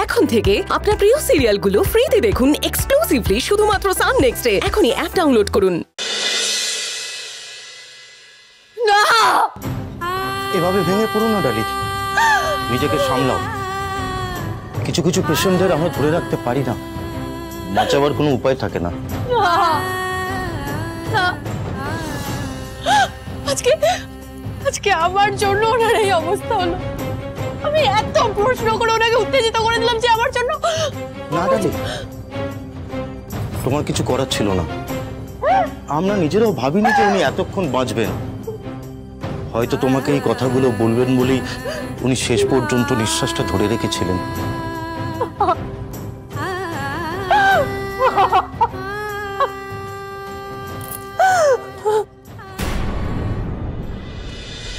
এখন থেকে আপনার প্রিয় সিরিয়ালগুলো ফ্রিতে দেখুন এক্সক্লুসিভলি শুধুমাত্র সান নেক্সটে। এখনই অ্যাপ ডাউনলোড করুন। না, এভাবে ভেঙে পড়ো না ডালি, নিজেকে সামলাও। কিছু কিছু পেশেন্টদের আমরা ধরে রাখতে পারি না, বাঁচাবার কোনো উপায় থাকে না। আজকে আমার জন্য ওনার এই অবস্থা হলো। আমি এত প্রশ্ন করে ওনাকে উত্তেজিত করে দিলাম যে আমার জন্য। না ডালি, তোমার কিছু করার ছিল না। আমরা নিজেরাও ভাবিনি যে উনি এতক্ষণ বাঁচবেন। হয়তো তোমাকে এই কথাগুলো বলবেন বলেই উনি শেষ পর্যন্ত নিঃশ্বাসটা ধরে রেখেছিলেন।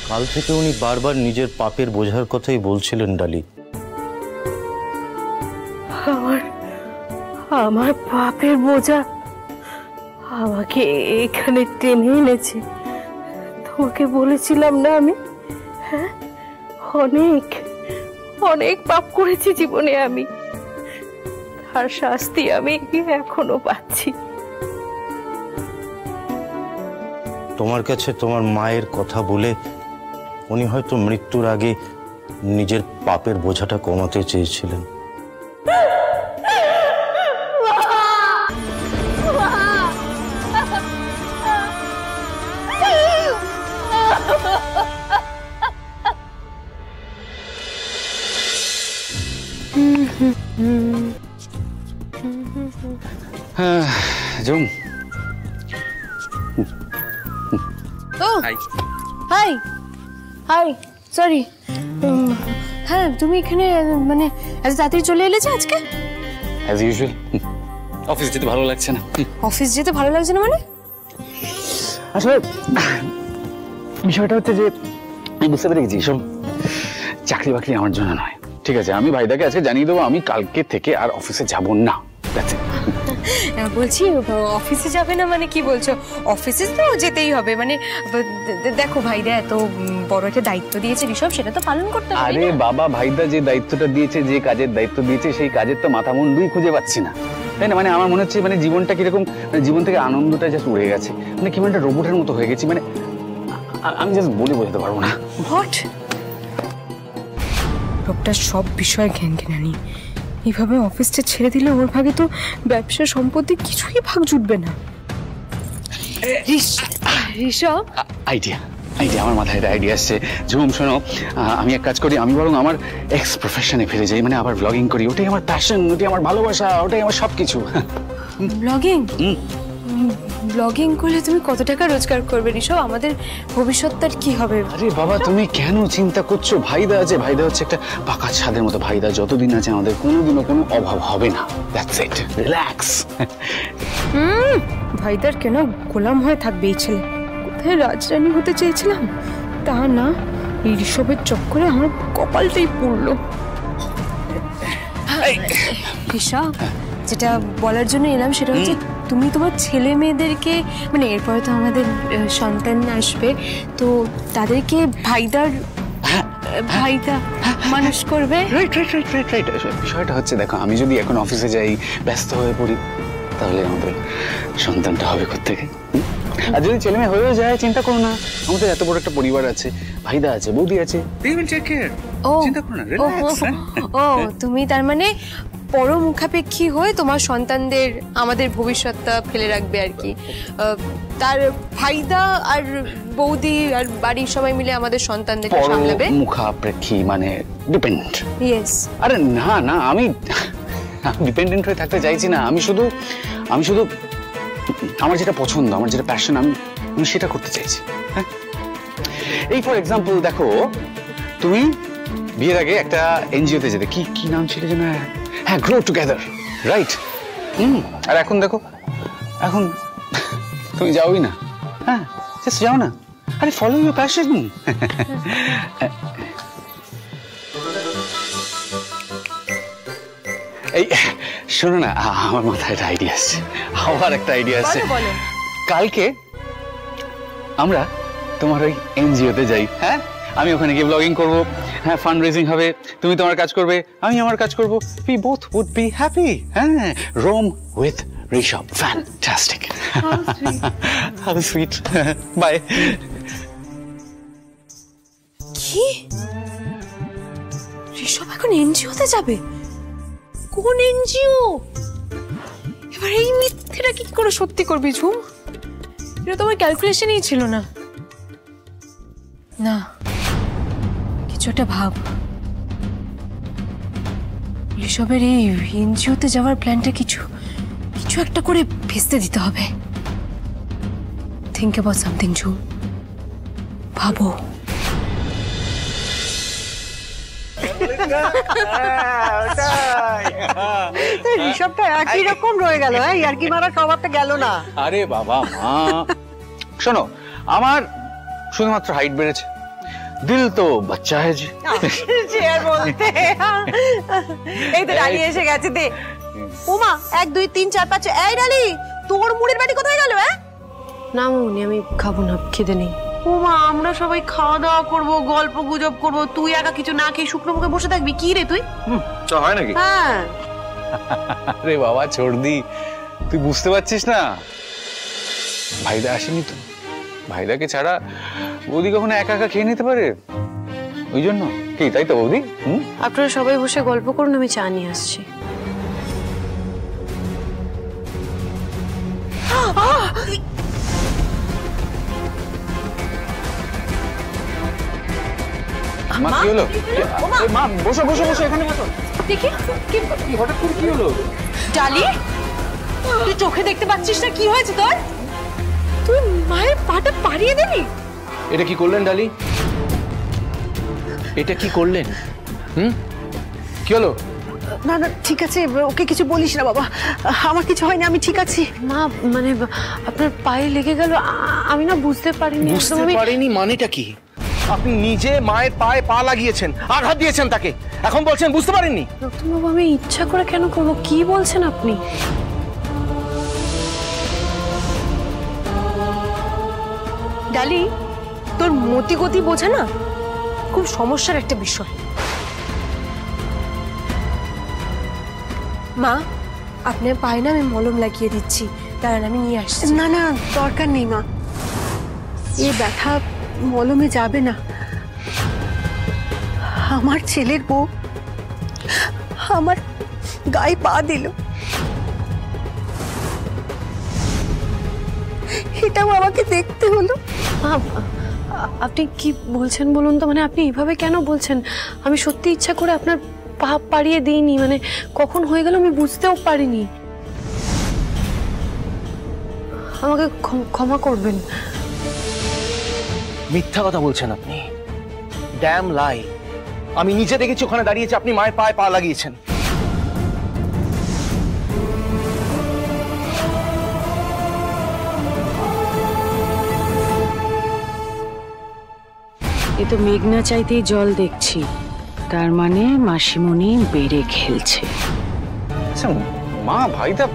কাল থেকে উনি বারবার নিজের পাপের বোঝার কথাই বলছিলেন ডালি। আমার পাপের বোঝা আমাকে এখানে টেনে এনেছে। তোমাকে বলেছিলাম না আমি, হ্যাঁ, অনেক অনেক পাপ করেছি জীবনে আমি। তার শাস্তি আমি এখনো পাচ্ছি। তোমার কাছে তোমার মায়ের কথা বলে উনি হয়তো মৃত্যুর আগে নিজের পাপের বোঝাটা কমাতে চেয়েছিলেন। Zoom, high high, sorry. হ্যাঁ, তুমি এখানে মানে এত তাড়াতাড়ি চলে এলে যে আজকে? অ্যাজ ইউজুয়াল, অফিস যেতে ভালো লাগছে না। অফিস যেতে ভালো লাগছে না মানে? আসলে বিষয়টা হচ্ছে যে আমি বুঝতে পেরে গেছি সব চাকরি বাকরি আমার জন্য নয়। ঠিক আছে, আমি ভাইদাকে আজকে জানিয়ে দেবো আমি কালকে থেকে আর অফিসে যাব না। বলছি অফিসে যাবে না মানে কি বলছো? অফিসে তো যেতেই হবে। মানে দেখো, ভাইদা এত বড় একটা দায়িত্ব দিয়েছে ঋষভ, সেটা তো পালন করতে হবে। আরে বাবা, ভাইদা যে দায়িত্বটা দিয়েছে, যে কাজের দায়িত্ব দিয়েছে, সেই কাজের তো মাথা মুন্ডুই খুঁজে পাচ্ছি না, তাই না? মানে আমার মনে হচ্ছে মানে জীবনটা কিরকম, মানে জীবন থেকে আনন্দটা জাস্ট উড়ে গেছে। মানে কেমন একটা রোবটের মতো হয়ে গেছি। মানে আমি জাস্ট বলে বোঝাতে পারবো না। হোয়াট? লোকটা সব বিষয়ে ঘ্যানঘ্যানানি। এইভাবে অফিসটা ছেড়ে দিলে ওর ভাগে তো ব্যবসা সম্পত্তি কিছুই ভাগ জুটবে না। ঋষভ, আইডিয়া আমার মাথায় একটা আইডিয়া আসছে। ঝুম, শোনো, আমি এক কাজ করি, আমি বরং আমার এক্স প্রফেশনে ফিরে যাই, মানে আবার ব্লগিং করি। ওটাই আমার প্যাশন, ওটাই আমার ভালোবাসা, ওটাই আমার সবকিছু। ব্লগিং? ব্লগিং করলে তুমি কত টাকা রোজগার করবে ঋষভ? আমাদের ভবিষ্যৎটার কি হবে? আরে বাবা, তুমি কেন চিন্তা করছো? ভাইদা আছে, ভাইদা হচ্ছে একটা পাকা ছাদের মতো। ভাইদা যতদিন আছে আমাদের কোনোদিনও কোনো অভাব হবে না। That's it, relax. ভাইদার কেন গোলাম হয়ে থাকবে এই ছেলে? কোথায় রাজরানী হতে চেয়েছিলাম, তা না, এই ঋষভের চক্করে আমার কপালটাই পড়লো। ঋষভ, যেটা বলার জন্য এলাম সেটা হচ্ছে তুমি তোমার ছেলে মেয়েদেরকে, মানে এরপরে তো আমাদের সন্তান আসবে, তো তাদেরকে ভাইদা মানুষ করবে। রাইট। বিষয়টা হচ্ছে, দেখো, আমি যদি এখন অফিসে যাই, ব্যস্ত হয়ে পড়ি, তাহলে আমাদের সন্তানটা হবে কোত্থেকে? আর যদি ছেলে মেয়ে হয়েও যায়, চিন্তা করো না, আমাদের এত বড় একটা পরিবার আছে, ভাইদা আছে, বৌদি আছে, চিন্তা করো না, রিল্যাক্স। ও, তুমি তার মানে পরমুখাপেক্ষী হয়ে তোমার সন্তানদের আমাদের ভবিষ্যৎটা ফেলে রাখবে আর কি। তার ভাইদা আর বৌদি আর বাড়ির সবাই মিলে আমাদের সন্তানদেরকে সামলাবে। পরমুখাপেক্ষী মানে ডিপেন্ডেন্ট? ইয়েস। আরে না, আমি ডিপেন্ডেন্ট হয়ে থাকতে চাইছি না। আমি শুধু আমার যেটা পছন্দ, আমার যেটা প্যাশন, আমি সেটা করতে চাইছি। হ্যাঁ, এই ফর এক্সাম্পল দেখো, তুমি বিয়ের আগে একটা এনজিওতে যেতে, কি নাম ছিল যেন? হ্যাঁ, গ্রো টুগেদার, রাইট? আর এখন দেখো, এখন তুমি যাওই না। হ্যাঁ, জাস্ট যাও না। আরে ফলো ইউর প্যাশন। এই শোনো না, আমার মাথায় একটা আইডিয়া আসছে, আবার একটা আইডিয়া আসছে। কালকে আমরা তোমার ওই এনজিওতে যাই। হ্যাঁ, আমি ওখানে গিয়ে ব্লগিং করবো, হ্যাঁ ফান্ড রেজিং হবে, তুমি তোমার কাজ করবে, আমি আমার কাজ করব, we both would be happy. হ্যাঁ, Rome with Rishabh, fantastic. How sweet. Bye. কি ঋষভ এখন এনজিওতে যাবে? কোন এনজিও? এবার এই মিথ্যেটা কি করে সত্যি করবি ঝুম? এটা তোমার ক্যালকুলেশনই ছিল না। না, কিছু একটা ভাব। ঋষভের এই এনজিওতে যাওয়ার প্ল্যানটা কিছু একটা করে ভেস্তে দিতে হবে। থিঙ্ক অ্যাবাউট সামথিং ঝুম, ভাবো। ঋষভটা একই রকম রয়ে গেল, আর কি মারা স্বভাবটা গেল না। আরে বাবা মা, শোনো, আমার শুধুমাত্র হাইট বেড়েছে, দিল তো বাচ্চা হয়েছে। এই তো ডালি এসে গেছে, দে। ওমা 1 2 3 4 5। এই ডালি, তোর মুড়ির বাড়ি কোথায় গেল? না মামুনি, আমি খাবো না, খিদে নেই। ওমা আমরা সবাই খাওয়া দাওয়া করবো, গল্প গুজব করবো, তুই একা কিছু না খেয়ে শুকনো মুখে বসে থাকবি? কি রে তুই? তো হয় নাকি? হ্যাঁ। আরে বাবা ছোড়দি, তুই বুঝতে পারছিস না, ভাইদা আসেনি তো। ভাইদাকে ছাড়া বৌদি কখনো একা একা খেয়ে নিতে পারে? ওই জন্য কি, তাই তো বৌদি? আপনারা সবাই বসে গল্প করুন, আমি চা নিয়ে আসছি। মা কি হলো? মা বসো বসো বসো, এখানে বসো। দেখি কি হঠাৎ করে কি হলো? ডালি, তুই চোখে দেখতে পাচ্ছিস না কি হয়েছে তোর? তুই মায়ের পাটা পাড়িয়ে দিলি। এটা কি করলেন ডালি? এটা কি করলেন? কি হলো? না না ঠিক আছে, ওকে কিছু বলিস না বাবা, আমার কিছু হয়নি, আমি ঠিক আছি। মা মানে আপনার পায়ে লেগে গেল, আমি না বুঝতে পারিনি। বুঝতে পারিনি মানেটা কি? আপনি নিজে মায়ের পায়ে পা লাগিয়েছেন, আঘাত দিয়েছেন তাকে, এখন বলছেন বুঝতে পারেননি? রতনবাবু, আমি ইচ্ছা করে কেন করবো? কি বলছেন আপনি? ডালি, তোর মতি গতি বোঝে না, খুব সমস্যার একটা বিষয়। মা, আপনার পায়ে না আমি মলম লাগিয়ে দিচ্ছি, দাঁড়ান আমি নিয়ে আসছি। না না দরকার নেই মা, এই ব্যথা মলমে যাবে না। আমার ছেলের বউ আমার গায়ে পা দিল, এটাও আমাকে দেখতে হলো। আপনি কি বলছেন বলুন তো? মানে আপনি এভাবে কেন বলছেন? আমি সত্যি ইচ্ছা করে আপনার পা পাড়িয়ে দিইনি, মানে কখন হয়ে গেল আমি বুঝতেও পারিনি। আমাকে ক্ষমা করবেন। মিথ্যা কথা বলছেন আপনি, ড্যাম লাই। আমি নিজে দেখেছি ওখানে দাঁড়িয়েছে, আপনি মায়ের পায়ে পা লাগিয়েছেন। এ তো মেঘনা চাইতেই জল দেখছি, তার মানে মাসিমণি বেড়ে খেলছে। আচ্ছা মা, ভাইদা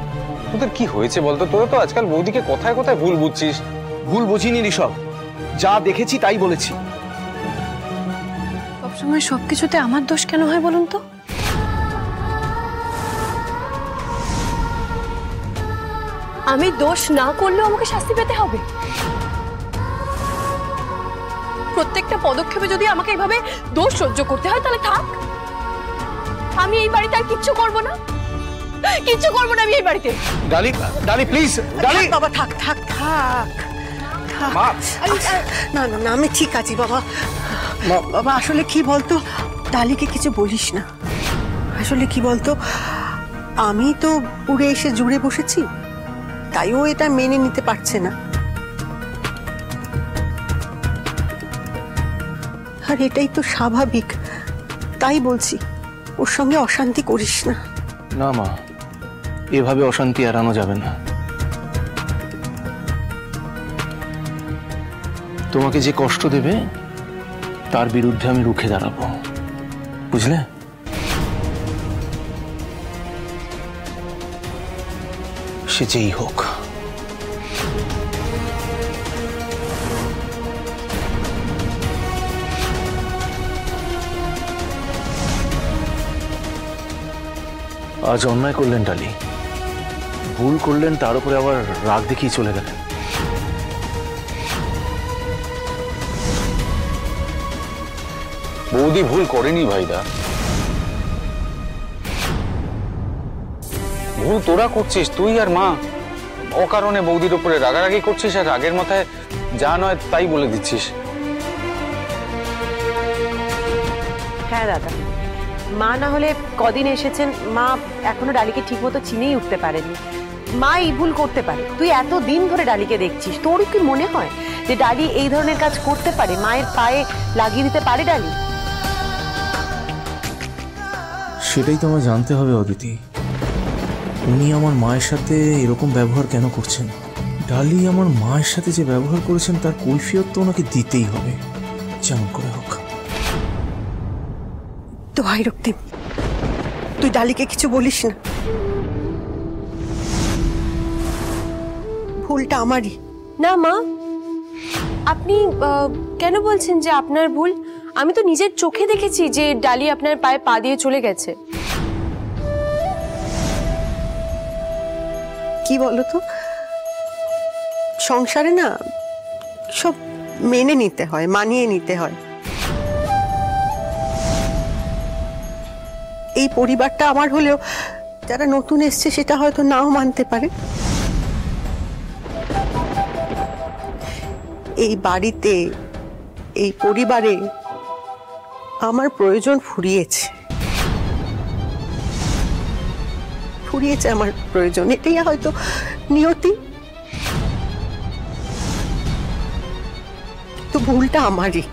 তোদের কি হয়েছে বলতো? তোরা তো আজকাল বৌদিকে কথায় কথায় ভুল বুঝছিস। ভুল বুঝিনি ঋষভ, যা দেখেছি তাই বলেছি। সবসময় সবকিছুতে আমার দোষ কেন হয় বলুন তো? আমি দোষ না করলেও আমাকে শাস্তি পেতে হবে? প্রত্যেকটা পদক্ষেপে যদি আমাকে এভাবে দোষ সহ্য করতে হয় তাহলে থাক, আমি এই বাড়িতে আর কিচ্ছু করবো না, কিচ্ছু করবো না আমি এই বাড়িতে। ডালি, ডালি প্লিজ, ডালি। বাবা থাক থাক থাক থাক। না না না, আমি ঠিক আছি বাবা। বাবা আসলে কি বলতো, ডালিকে কিছু বলিস না। আসলে কি বলতো, আমি তো উড়ে এসে জুড়ে বসেছি, তাই ও এটা মেনে নিতে পারছে না। আর এটাই তো স্বাভাবিক, তাই বলছি ওর সঙ্গে অশান্তি করিস না। না মা, এভাবে অশান্তি এড়ানো যাবে না। তোমাকে যে কষ্ট দেবে তার বিরুদ্ধে আমি রুখে দাঁড়াবো, বুঝলে? সে যেই হোক। আজ অন্যায় করলেন ডালি, ভুল করলেন, তার উপরে আবার রাগ দেখিয়ে চলে গেলেন। বৌদি ভুল করেনি ভাইদা, ভুল তোরা করছিস, তুই আর মা। অকারণে বৌদির উপরে রাগারাগি করছিস আর রাগের মাথায় যা নয় তাই বলে দিচ্ছিস। হ্যাঁ দাদা, মা না হলে কদিন এসেছেন, মা এখনো ডালিকে ঠিক মতো চিনেই উঠতে পারেনি। মা এই ভুল করতে পারে, তুই এত দিন ধরে ডালিকে দেখছিস, তোর কি মনে হয় যে ডালি এই ধরনের কাজ করতে পারে? মায়ের পায়ে লাগিয়ে দিতে পারে ডালি? সেটাই তো আমার জানতে হবে অদিতি, উনি আমার মায়ের সাথে এরকম ব্যবহার কেন করছেন। ডালি আমার মায়ের সাথে যে ব্যবহার করেছেন তার কৈফিয়ত তো ওনাকে দিতেই হবে, যেমন করে হোক। তো ভাই রক্তিম, তুই ডালিকে কিছু বলিস না, ভুলটা আমারই। না মা, আপনি কেন বলছেন যে আপনার ভুল? আমি তো নিজের চোখে দেখেছি যে ডালি আপনার পায়ে পা দিয়ে চলে গেছে। কি বলতো, সংসারে না সব মেনে নিতে হয়, মানিয়ে নিতে হয়। এই পরিবারটা আমার হলেও যারা নতুন এসছে সেটা হয়তো নাও মানতে পারে। এই বাড়িতে, এই পরিবারে আমার প্রয়োজন ফুরিয়েছে, আমার প্রয়োজন। এটাই হয়তো নিয়তি, তো ভুলটা আমারই,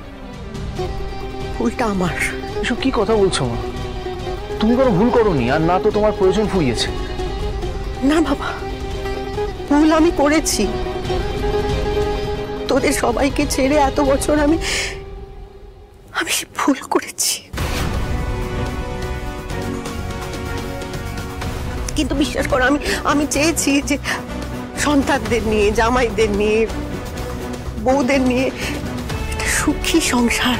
ভুলটা আমার। এসব কি কথা বলছো মা? তুমি কোনো ভুল করোনি, আর না তো তোমার প্রয়োজন ফুরিয়েছে। না বাবা, ভুল আমি করেছি। তোদের সবাইকে ছেড়ে এত বছর আমি ভুল করেছি, কিন্তু বিশ্বাস করো আমি চেয়েছি যে সন্তানদের নিয়ে, জামাইদের নিয়ে, বউদের নিয়ে একটা সুখী সংসার,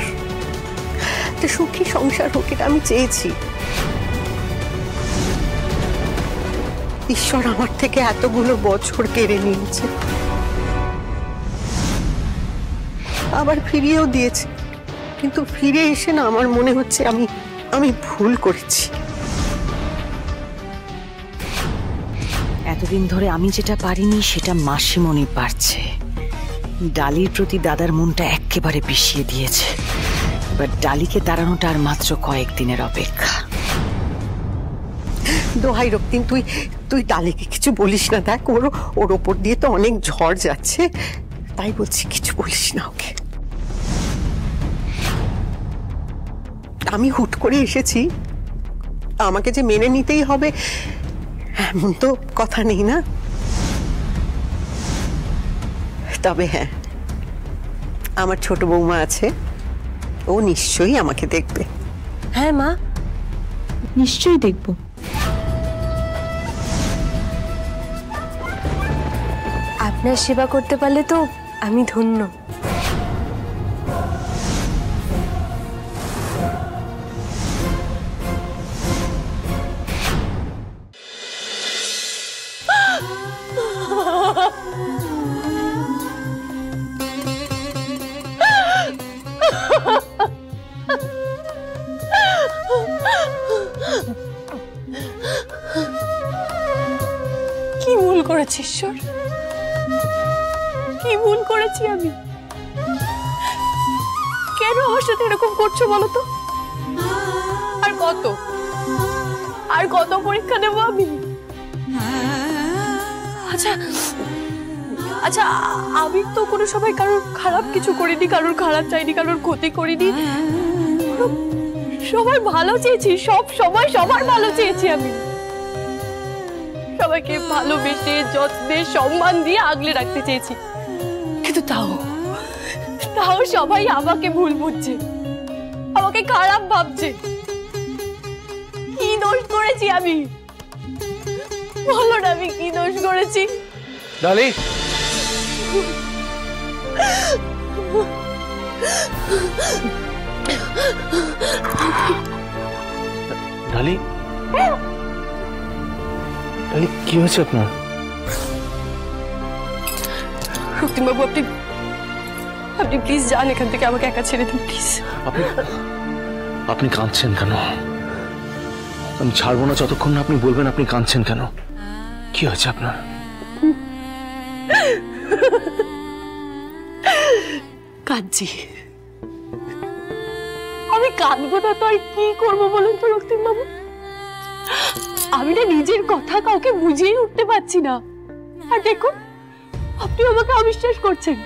একটা সুখী সংসার হোক, এটা আমি চেয়েছি। ঈশ্বর আমার থেকে এতগুলো বছর কেড়ে নিয়েছে, আবার ফিরিয়েও দিয়েছে, কিন্তু ফিরে এসে না আমার মনে হচ্ছে আমি ভুল করেছি। এতদিন ধরে আমি যেটা পারিনি সেটা মাসিমণি পারছে। ডালির প্রতি দাদার মনটা একেবারে বিষিয়ে দিয়েছে, এবার ডালিকে তাড়ানোটা আর মাত্র কয়েকদিনের অপেক্ষা। দোহাই রক্তিম, তুই ডালিকে কিছু বলিস না। দেখ, ওর ওপর দিয়ে তো অনেক ঝড় যাচ্ছে, তাই বলছি কিছু বলিস না ওকে। আমি হুট করে এসেছি, আমাকে যে মেনে নিতেই হবে এমন তো কথা নেই না। তবে হ্যাঁ, আমার ছোট বৌমা আছে, ও নিশ্চয়ই আমাকে দেখবে। হ্যাঁ মা, নিশ্চয়ই দেখব। আপনার সেবা করতে পারলে তো আমি ধন্য। কি ভুল করেছি ঈশ্বর, কি ভুল করেছি আমি? কেন আমার সাথে এরকম করছো বলো তো? আর কত পরীক্ষা দেবো আমি? আচ্ছা, আমি তো কোনো সময় কারোর খারাপ কিছু করিনি, কারোর খারাপ চাইনি, কারোর ক্ষতি করিনি, সবাই ভালো চেয়েছি, সব সময় সবার ভালো চেয়েছি আমি। সবাইকে ভালোবেসে, যত্নে, সম্মান দিয়ে আগলে রাখতে চেয়েছি, কিন্তু তাও সবাই আমাকে ভুল বুঝছে, আমাকে খারাপ ভাবছে। কি দোষ করেছি আমি? বলো না, আমি কি দোষ করেছি? ডালি, ডালি, কি হয়েছে আপনার? রক্তিমবাবু, আপনি আপনি প্লিজ যান এখান থেকে, আমাকে একা ছেড়ে দিন প্লিজ। আপনি কাঁদছেন কেন? আমি ছাড়বো না যতক্ষণ না আপনি বলবেন আপনি কাঁদছেন কেন। কি হয়েছে আপনার? কাঁদছি। আমি কাঁদবো না তো আর কি করবো বলুন তো রক্তিমবাবু? আমি না নিজের কথা কাউকে বুঝিয়ে উঠতে পারছি না। আর দেখুন, আপনি আমাকে অবিশ্বাস করছেন।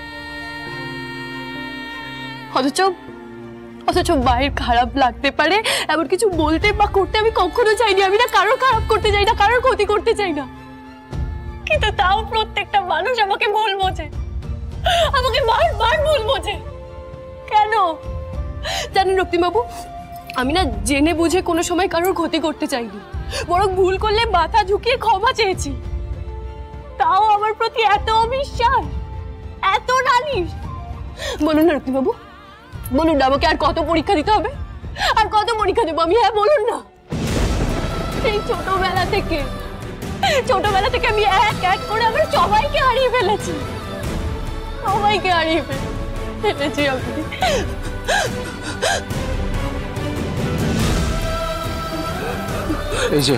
অথচ মায়ের খারাপ লাগতে পারে এমন কিছু বলতে বা করতে আমি কখনো চাইনি। আমি না কারোর খারাপ করতে চাই না, কারোর ক্ষতি করতে চাই না, কিন্তু তাও প্রত্যেকটা মানুষ আমাকে ভুল বোঝে, আমাকে বারবার ভুল বোঝে। কেন জানেন রক্তিমবাবু, আমি না জেনে বুঝে কোনো সময় কারোর ক্ষতি করতে চাইনি, বরং ভুল করলে মাথা ঝুঁকিয়ে ক্ষমা চেয়েছি। তাও আমার প্রতি এত অবিশ্বাস, এত নালিশ। বলুন না রক্তিমবাবু, বলুন না, আমাকে আর কত পরীক্ষা দিতে হবে? আর কত পরীক্ষা দেবো আমি? হ্যাঁ বলুন না। সেই ছোটবেলা থেকে আমি এক এক করে আমার সবাইকে হারিয়ে ফেলেছি, সবাইকে হারিয়ে ফেলেছি আমি। এই যে,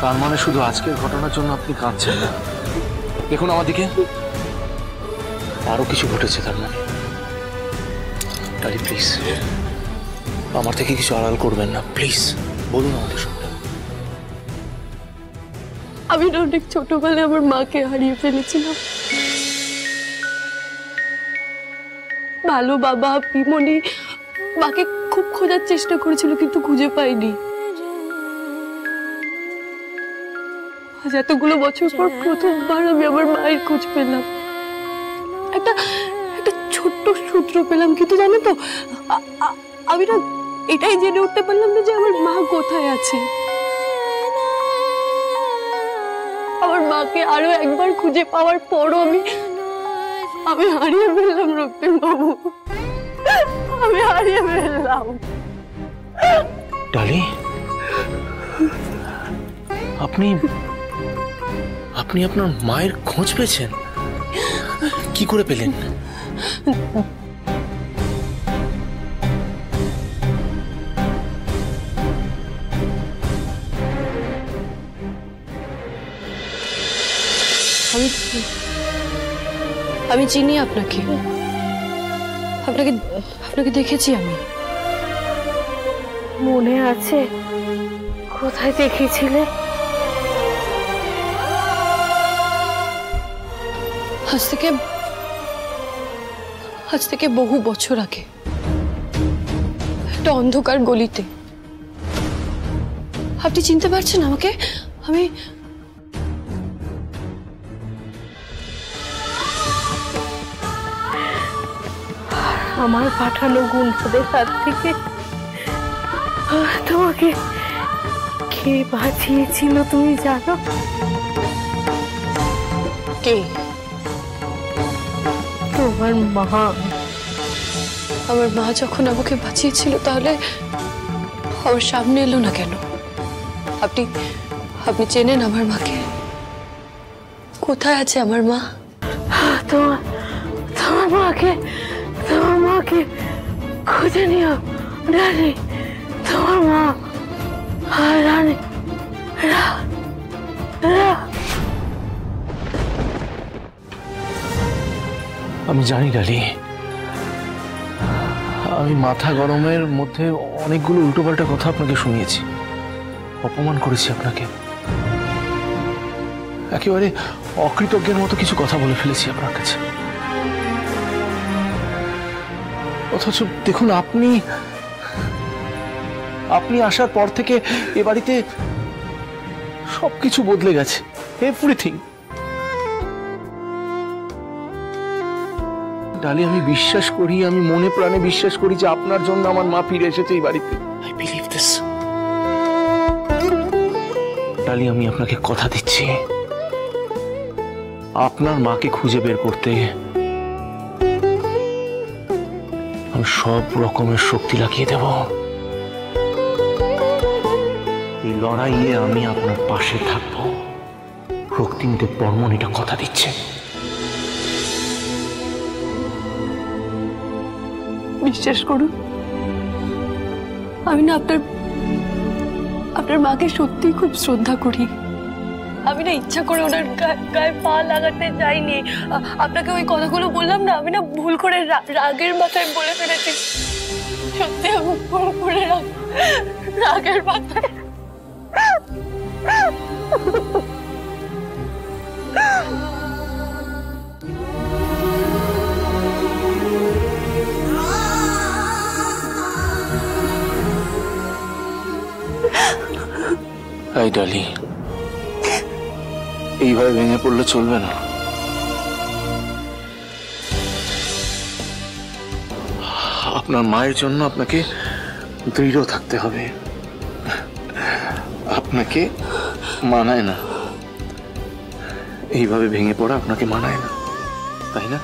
তার মানে শুধু আজকের ঘটনার জন্য আপনি কাঁদছেন না। দেখুন আমার দিকে, আরো কিছু ঘটেছে তার মানে। ডালি প্লিজ, আমার থেকে কিছু আড়াল করবেন না, প্লিজ বলুন আমাদের সঙ্গে। আমি না অনেক ছোটবেলায় আমার মাকে হারিয়ে ফেলেছিলাম। ভালো বাবা পিমনি মাকে খুব খোঁজার চেষ্টা করেছিল, কিন্তু খুঁজে পাইনি। আজ এতগুলো বছর পর প্রথমবার আমি আমার মায়ের খোঁজ পেলাম। একটা ছোট্ট সূত্র পেলাম, কিন্তু জানো তো আমি না এটাই জেনে উঠতে পারলাম না যে আমার মা কোথায় আছে। আমার মাকে আরো একবার খুঁজে পাওয়ার পরও আমি হারিয়ে ফেললাম রক্তিমবাবু, আমি হারিয়ে ফেললাম। ডালি, আপনি আপনার মায়ের খোঁজ পেয়েছেন? কি করে পেলেন? আমি চিনি আপনাকে, আপনাকে দেখেছি আমি। মনে আছে কোথায় দেখেছিলে? আজ থেকে বহু বছর আগে একটা অন্ধকার গলিতে। আপনি চিনতে পারছেন আমাকে? আমি আমার পাঠানো গুন্ডাদের হাত থেকে তোমাকে কে বাঁচিয়েছিল তুমি জানো? কে? তোমার মা। আমার মা যখন আমাকে বাঁচিয়েছিল তাহলে আমার সামনে এলো না কেন? আপনি চেনেন আমার মাকে? কোথায় আছে আমার মা? তোমার মাকে খুঁজে নিও রানী। তোমার মা রানী। আমি জানি ডালি, আমি মাথা গরমের মধ্যে অনেকগুলো উল্টোপাল্টা কথা আপনাকে শুনিয়েছি, অপমান করেছি আপনাকে, একেবারে অকৃতজ্ঞের মতো কিছু কথা বলে ফেলেছি আপনার কাছে। অথচ দেখুন, আপনি আসার পর থেকে এ বাড়িতে সবকিছু বদলে গেছে, এভরিথিং। ডালি, আমি বিশ্বাস করি, আমি মনে প্রাণে বিশ্বাস করি যে আপনার জন্য আমার মা ফিরে এসেছে এই বাড়িতে। I believe this. ডালি, আমি আপনাকে কথা দিচ্ছি, আপনার মাকে খুঁজে বের করতে আমি সব রকমের শক্তি লাগিয়ে দেব। এই লড়াইয়ে আমি আপনার পাশে থাকবো। রক্তিমদেব বর্মন এটা কথা দিচ্ছে। বিশ্বাস করুন, আমি না আপনার মাকে সত্যি খুব শ্রদ্ধা করি। আমি না ইচ্ছা করে ওনার গায়ে পা লাগাতে যাইনি। আপনাকে ওই কথাগুলো বললাম না, আমি না ভুল করে রাগের মাথায় বলে ফেলেছি। সত্যি আমি ভুল করে রাগের মাথায়। এই ডালি, এইভাবে ভেঙে পড়লে চলবে না। আপনার মায়ের জন্য আপনাকে দৃঢ় থাকতে হবে। আপনাকে মানায় না, এইভাবে ভেঙে পড়া আপনাকে মানায় না, তাই না?